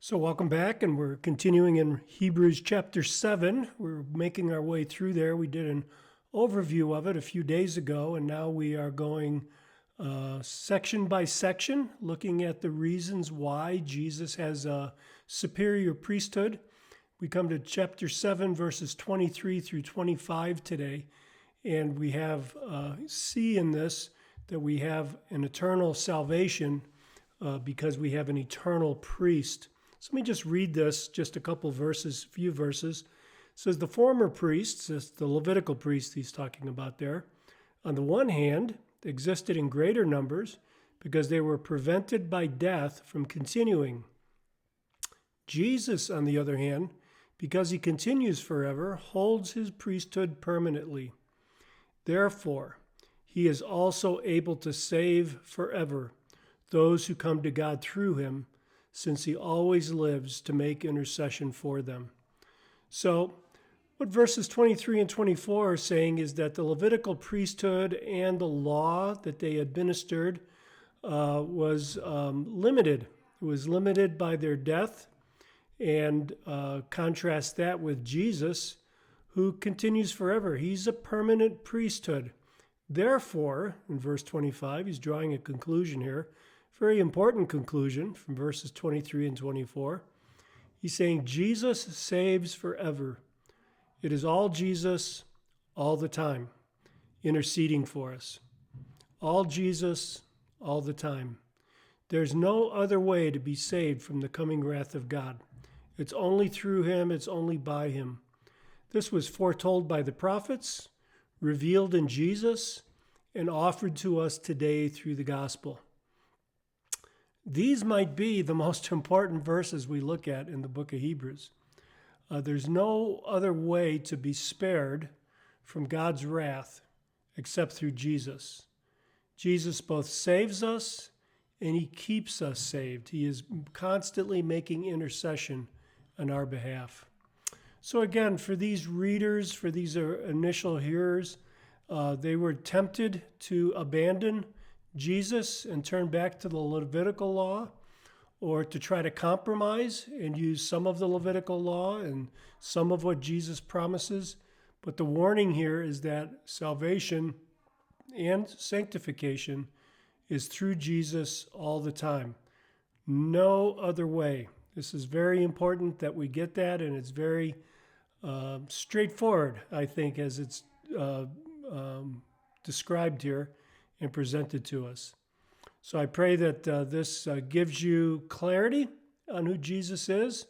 So welcome back, and we're continuing in Hebrews chapter 7. We're making our way through there. We did an overview of it a few days ago, and now we are going section by section, looking at the reasons why Jesus has a superior priesthood. We come to chapter 7, verses 23 through 25 today, and we have see in this that we have an eternal salvation because we have an eternal priest. So let me just read this, just a few verses. It says, the former priests, the Levitical priests he's talking about there, on the one hand, existed in greater numbers because they were prevented by death from continuing. Jesus, on the other hand, because he continues forever, holds his priesthood permanently. Therefore, he is also able to save forever those who come to God through him, since he always lives to make intercession for them. So what verses 23 and 24 are saying is that the Levitical priesthood and the law that they administered was limited. It was limited by their death, and contrast that with Jesus, who continues forever. He's a permanent priesthood. Therefore, in verse 25, he's drawing a conclusion here, very important conclusion from verses 23 and 24. He's saying Jesus saves forever. It is all Jesus all the time, interceding for us. All Jesus all the time. There's no other way to be saved from the coming wrath of God. It's only through him, it's only by him. This was foretold by the prophets, revealed in Jesus, and offered to us today through the gospel. These might be the most important verses we look at in the book of Hebrews. There's no other way to be spared from God's wrath except through Jesus. Jesus both saves us and he keeps us saved. He is constantly making intercession on our behalf. So again, for these readers, for these initial hearers, they were tempted to abandon Jesus and turn back to the Levitical law, or to try to compromise and use some of the Levitical law and some of what Jesus promises. But the warning here is that salvation and sanctification is through Jesus all the time. No other way. This is very important that we get that, and it's very straightforward, I think, as it's described here and presented to us. So I pray that this gives you clarity on who Jesus is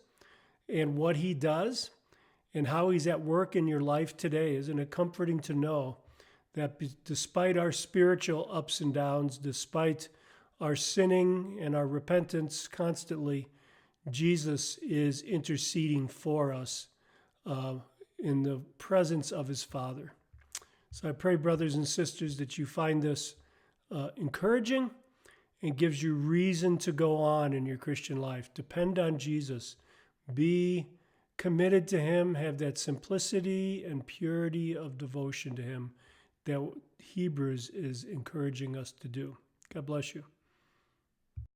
and what he does and how he's at work in your life today. Isn't it comforting to know that despite our spiritual ups and downs, despite our sinning and our repentance constantly, Jesus is interceding for us in the presence of his Father. So I pray, brothers and sisters, that you find this encouraging and gives you reason to go on in your Christian life. Depend on Jesus. Be committed to him. Have that simplicity and purity of devotion to him that Hebrews is encouraging us to do. God bless you.